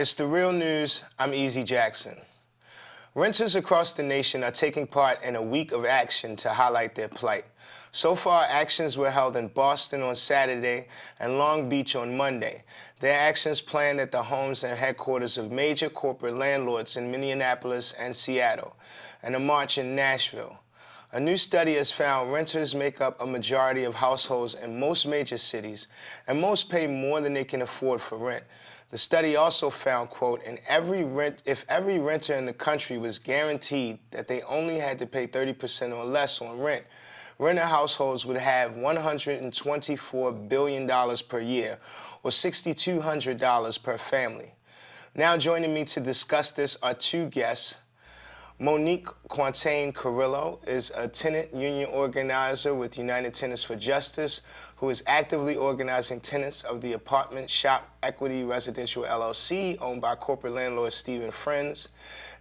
It's the real news. I'm Easy Jackson. Renters across the nation are taking part in a week of action to highlight their plight. So far, actions were held in Boston on Saturday and Long Beach on Monday. Their actions planned at the homes and headquarters of major corporate landlords in Minneapolis and Seattle, and a march in Nashville. A new study has found renters make up a majority of households in most major cities, and most pay more than they can afford for rent. The study also found, quote, if every renter in the country was guaranteed that they only had to pay 30% or less on rent, renter households would have $124 billion per year, or $6,200 per family. Now joining me to discuss this are two guests. Monique Quantain Carrillo is a tenant union organizer with United Tenants for Justice, who is actively organizing tenants of the Apartment Shop Equity Residential LLC, owned by corporate landlord Stephen Friends.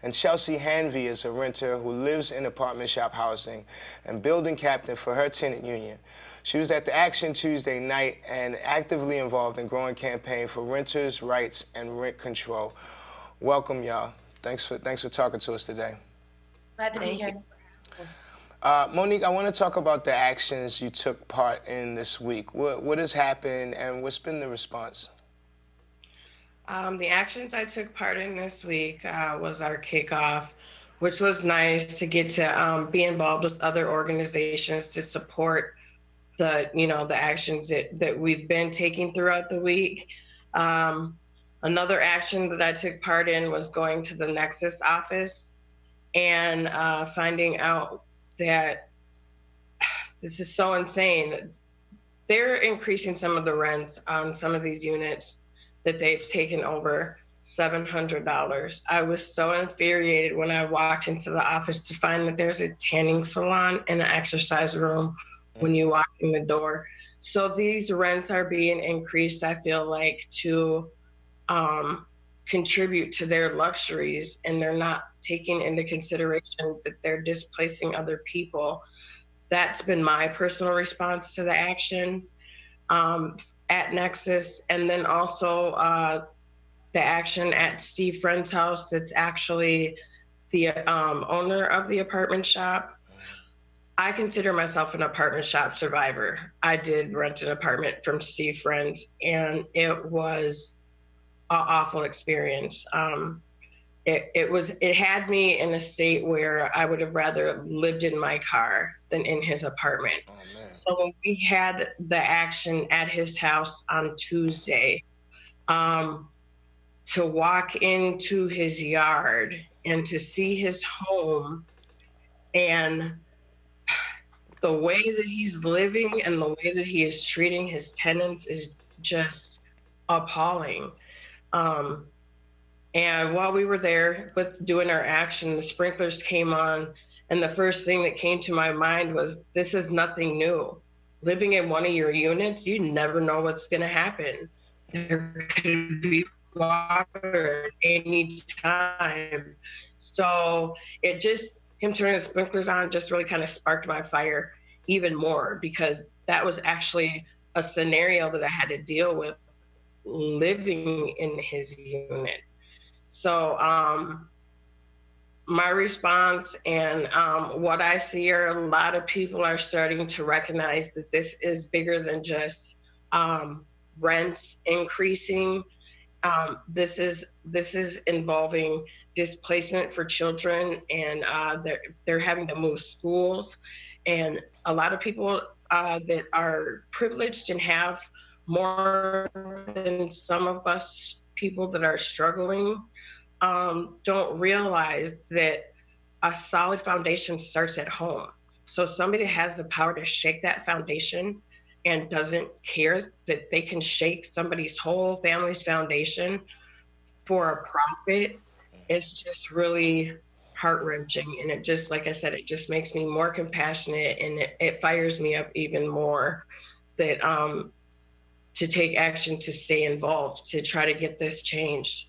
And Chelsea Hanvey is a renter who lives in apartment shop housing and building captain for her tenant union. She was at the action Tuesday night and actively involved in growing campaign for renters' rights and rent control. Welcome, y'all. Thanks for talking to us today. Glad to be here. Monique, I want to talk about the actions you took part in this week. What has happened and what's been the response? The actions I took part in this week was our kickoff, which was nice to get to be involved with other organizations to support the actions that we've been taking throughout the week. Another action that I took part in was going to the Nexus office and finding out that this is so insane. They're increasing some of the rents on some of these units that they've taken over $700. I was so infuriated when I walked into the office to find that there's a tanning salon and an exercise room when you walk in the door. So these rents are being increased, I feel like, to contribute to their luxuries, and they're not taking into consideration that they're displacing other people. That's been my personal response to the action at Nexus. And then also the action at Steve Friend's house, that's actually the owner of the apartment shop. I consider myself an apartment shop survivor. I did rent an apartment from Steve Friends, and it was an awful experience. It had me in a state where I would have rather lived in my car than in his apartment. Oh, man. So when we had the action at his house on Tuesday, to walk into his yard and to see his home and the way that he's living and the way that he is treating his tenants is just appalling. And while we were there doing our action, the sprinklers came on, and the first thing that came to my mind was, this is nothing new. Living in one of your units, you never know what's gonna happen. There could be water at any time. So him turning the sprinklers on just really kind of sparked my fire even more, because that was actually a scenario that I had to deal with living in his unit. So my response and what I see are a lot of people are starting to recognize that this is bigger than just rents increasing. This is involving displacement for children, and they're having to move schools, and a lot of people that are privileged and have more than some of us people that are struggling don't realize that a solid foundation starts at home. So somebody has the power to shake that foundation and doesn't care that they can shake somebody's whole family's foundation for a profit. It's just really heart-wrenching. And it just, like I said, it just makes me more compassionate, and it fires me up even more that to take action, to stay involved, to try to get this changed.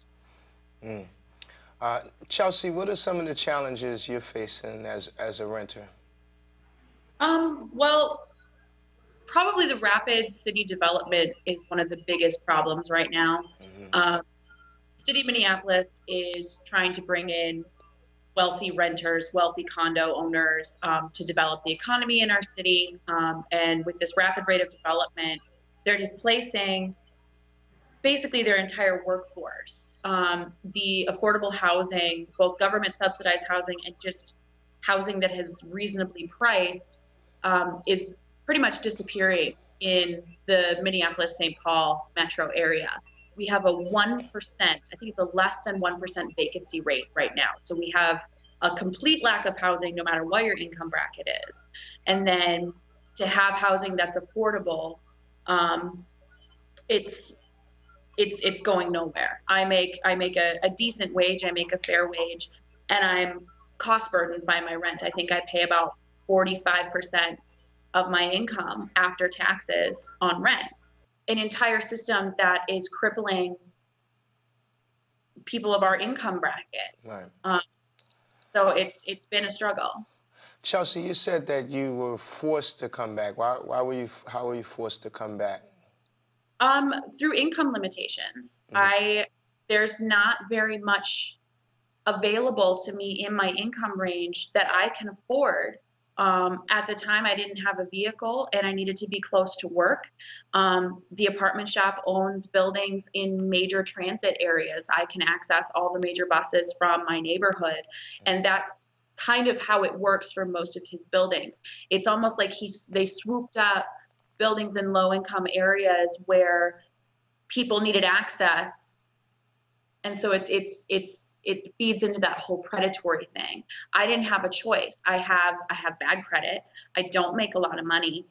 Chelsea, what are some of the challenges you're facing as a renter? Well, probably the rapid city development is one of the biggest problems right now. city of Minneapolis is trying to bring in wealthy renters, wealthy condo owners to develop the economy in our city. And with this rapid rate of development, they're displacing basically their entire workforce. The affordable housing, both government subsidized housing and just housing that is reasonably priced, is pretty much disappearing in the Minneapolis-St. Paul metro area. We have a 1%, I think it's a less than 1% vacancy rate right now. So we have a complete lack of housing no matter what your income bracket is. And then to have housing that's affordable, it's going nowhere. I make a decent wage, I make a fair wage, and I'm cost burdened by my rent. I think I pay about 45% of my income after taxes on rent. An entire system that is crippling people of our income bracket. Right. So it's been a struggle. Chelsea, you said that you were forced to come back. How were you forced to come back? Through income limitations. Mm-hmm. There's not very much available to me in my income range that I can afford. At the time, I didn't have a vehicle and I needed to be close to work. The apartment shop owns buildings in major transit areas. I can access all the major buses from my neighborhood. And that's kind of how it works for most of his buildings. It's almost like they swooped up buildings in low-income areas where people needed access. And so it feeds into that whole predatory thing. I didn't have a choice. I have bad credit. I don't make a lot of money.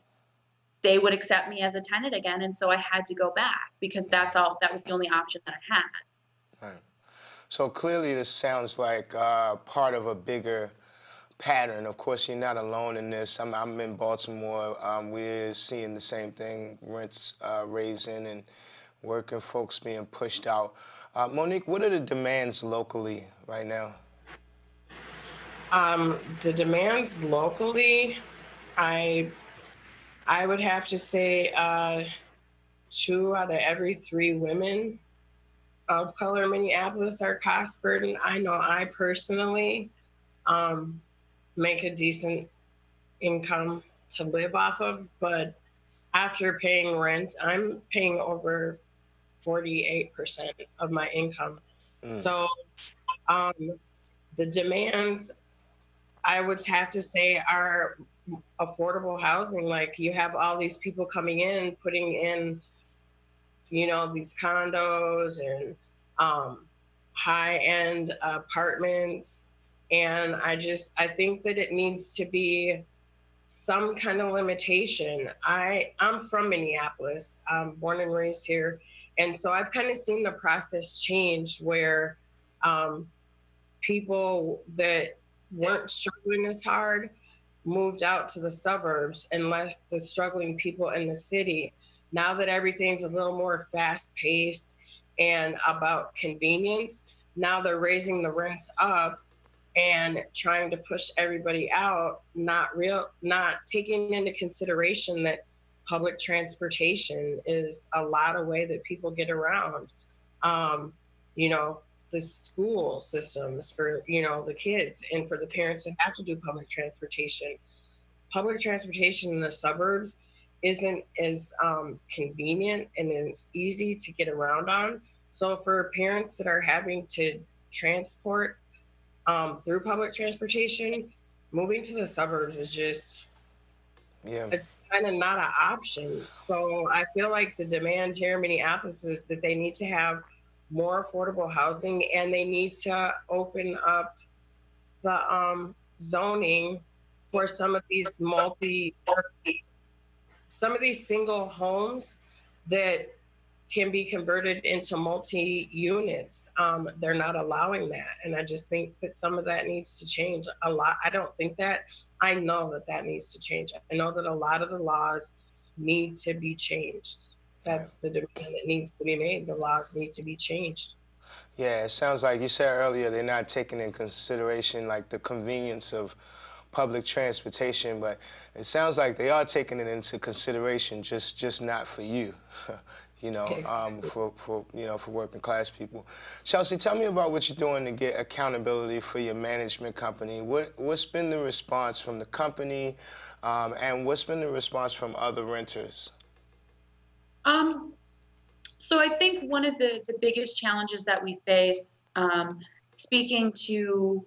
They would accept me as a tenant again, and so I had to go back because that was the only option that I had. Right. So clearly this sounds like part of a bigger pattern. Of course, you're not alone in this. I'm in Baltimore. We're seeing the same thing, rents raising and working folks being pushed out. Monique, what are the demands locally right now? The demands locally, I would have to say 2 out of every 3 women of color in Minneapolis are cost burdened. I know I personally make a decent income to live off of, but after paying rent, I'm paying over 48% of my income. So the demands, I would have to say, are affordable housing. Like, you have all these people coming in, putting in, these condos and high-end apartments. And I think that it needs to be some kind of limitation. I'm from Minneapolis. I'm born and raised here. And so I've kind of seen the process change where people that weren't struggling as hard moved out to the suburbs and left the struggling people in the city. Now that everything's a little more fast-paced and about convenience, now they're raising the rents up and trying to push everybody out, not taking into consideration that public transportation is a lot of way that people get around. The school systems for, the kids and for the parents that have to do public transportation. Public transportation in the suburbs isn't as convenient and as easy to get around on. So for parents that are having to transport through public transportation, moving to the suburbs is just, it's kind of not an option. So I feel like the demand here in Minneapolis is that they need to have more affordable housing, and they need to open up the zoning for some of these single homes that can be converted into multi-units. They're not allowing that. And I just think that some of that needs to change a lot. I don't think that, I know that that needs to change. I know that a lot of the laws need to be changed. That's the demand that needs to be made. The laws need to be changed. Yeah, it sounds like you said earlier they're not taking in consideration like the convenience of public transportation, but it sounds like they are taking it into consideration, just not for you. for working class people. Chelsea, tell me about what you're doing to get accountability for your management company. What's been the response from the company, and what's been the response from other renters? So I think one of the biggest challenges that we face, speaking to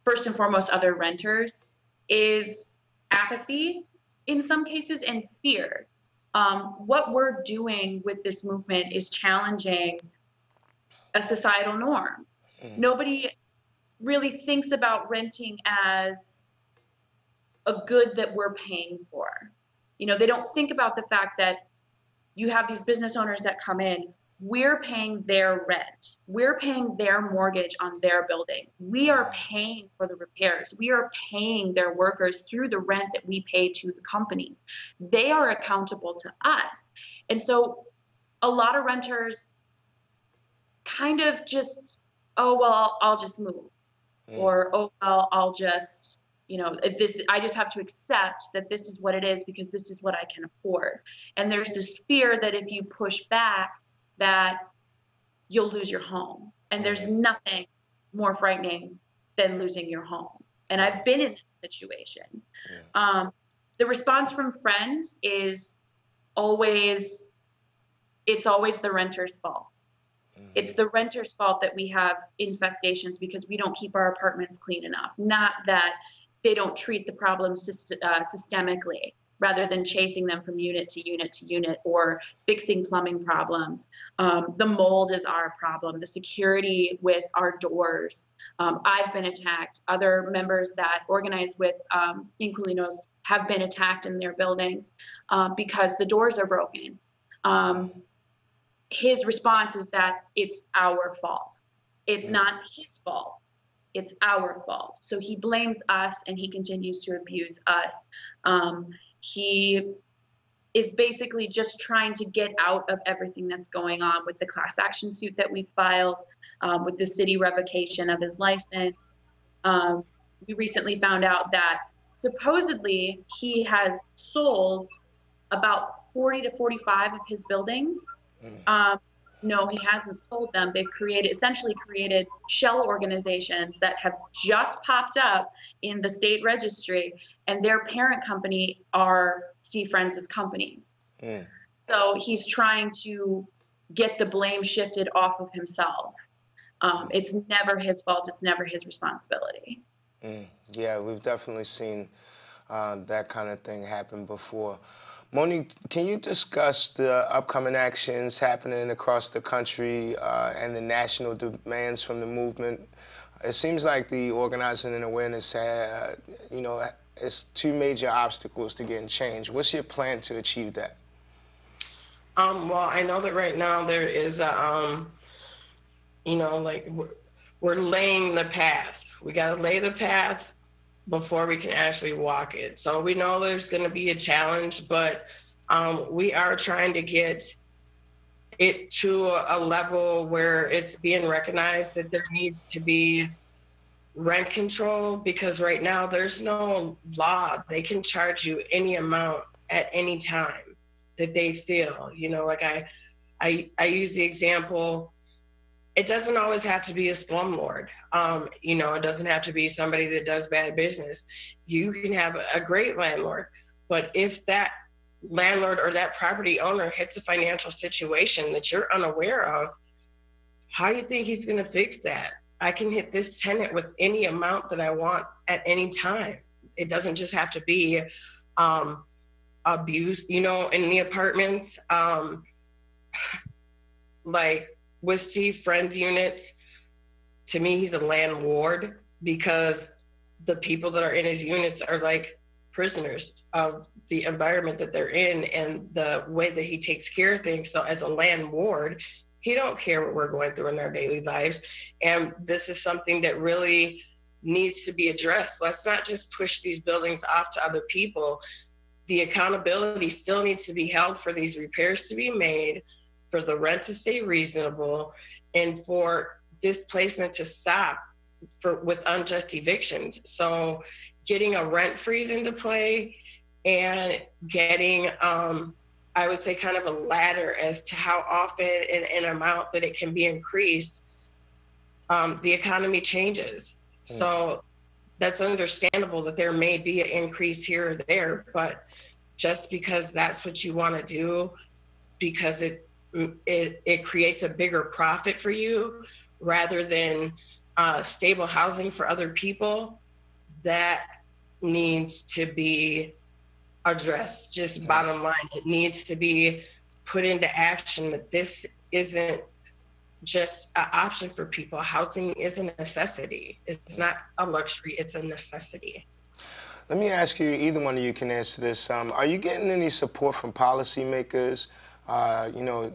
first and foremost other renters, is apathy in some cases and fear. What we're doing with this movement is challenging a societal norm. Nobody really thinks about renting as a good that we're paying for. They don't think about the fact that you have these business owners that come in. We're paying their rent. We're paying their mortgage on their building. We are paying for the repairs. We are paying their workers through the rent that we pay to the company. They are accountable to us. And so a lot of renters kind of just, oh, well, I'll just move. Or, oh, well, I'll just, I just have to accept that this is what it is because this is what I can afford. And there's this fear that if you push back, that you'll lose your home. And there's nothing more frightening than losing your home. And I've been in that situation. The response from friends is it's always the renter's fault. It's the renter's fault that we have infestations because we don't keep our apartments clean enough. Not that they don't treat the problem systemically, rather than chasing them from unit to unit to unit or fixing plumbing problems. The mold is our problem, the security with our doors. I've been attacked. Other members that organize with Inquilinos have been attacked in their buildings because the doors are broken. His response is that it's our fault. It's not his fault. It's our fault. So he blames us and he continues to abuse us. He is basically just trying to get out of everything that's going on with the class action suit that we filed, with the city revocation of his license. We recently found out that supposedly he has sold about 40 to 45 of his buildings. No, he hasn't sold them. They've essentially created shell organizations that have just popped up in the state registry, and their parent company are Steve Friends' companies. So he's trying to get the blame shifted off of himself. It's never his fault. It's never his responsibility. Yeah, we've definitely seen that kind of thing happen before. Monique, can you discuss the upcoming actions happening across the country and the national demands from the movement? It seems like the organizing and awareness, it's two major obstacles to getting change. What's your plan to achieve that? Well, I know that right now there is, we're laying the path. We got to lay the path before we can actually walk it. So we know there's going to be a challenge, but we are trying to get it to a level where it's being recognized that there needs to be rent control, because right now there's no law. They can charge you any amount at any time that they feel. I use the example, it doesn't always have to be a slumlord. It doesn't have to be somebody that does bad business. You can have a great landlord, but if that landlord or that property owner hits a financial situation that you're unaware of, how do you think he's going to fix that? I can hit this tenant with any amount that I want at any time. It doesn't just have to be abuse, in the apartments. Like with Steve Friends units, to me, he's a landlord because the people that are in his units are like prisoners of the environment that they're in and the way that he takes care of things. So as a landlord, he don't care what we're going through in our daily lives. And this is something that really needs to be addressed. Let's not just push these buildings off to other people. The accountability still needs to be held for these repairs to be made, for the rent to stay reasonable, and for displacement to stop with unjust evictions. So getting a rent freeze into play and getting I would say, kind of a ladder as to how often and amount that it can be increased, the economy changes. So that's understandable that there may be an increase here or there, but just because that's what you want to do, because it creates a bigger profit for you rather than stable housing for other people, that needs to be addressed. Just bottom line, it needs to be put into action, that this isn't just an option for people. Housing is a necessity. It's not a luxury, it's a necessity. Let me ask you, either one of you can answer this. Are you getting any support from policymakers,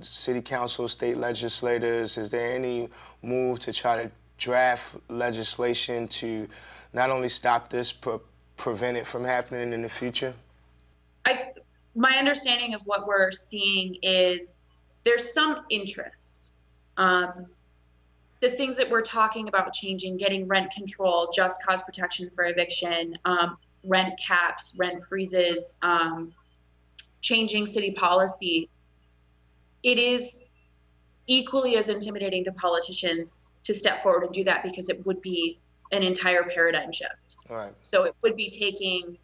city council, state legislators? Is there any move to try to draft legislation to not only stop this, but prevent it from happening in the future? My understanding of what we're seeing is there's some interest. The things that we're talking about changing, getting rent control, just cause protection for eviction, rent caps, rent freezes, changing city policy, it is equally as intimidating to politicians to step forward and do that, because it would be an entire paradigm shift. Right. So it would be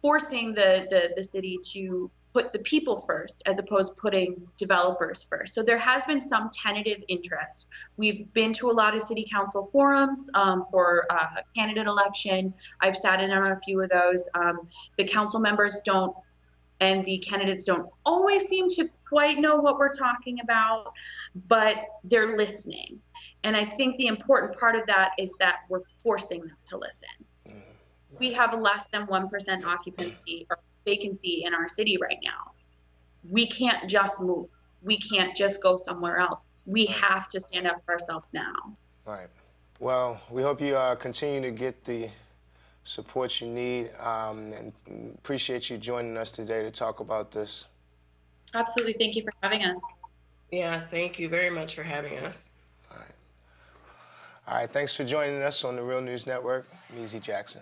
forcing the city to put the people first, as opposed to putting developers first. So there has been some tentative interest. We've been to a lot of city council forums for a candidate election. I've sat in on a few of those. The council members don't, and the candidates don't always seem to quite know what we're talking about, but they're listening. And I think the important part of that is that we're forcing them to listen. We have less than 1% occupancy or vacancy in our city right now. We can't just move. We can't just go somewhere else. We have to stand up for ourselves now. Right. Well, we hope you continue to get the support you need, and appreciate you joining us today to talk about this. Absolutely. Thank you for having us. Yeah, thank you very much for having us. All right. Thanks for joining us on the Real News Network. I'm Easy Jackson.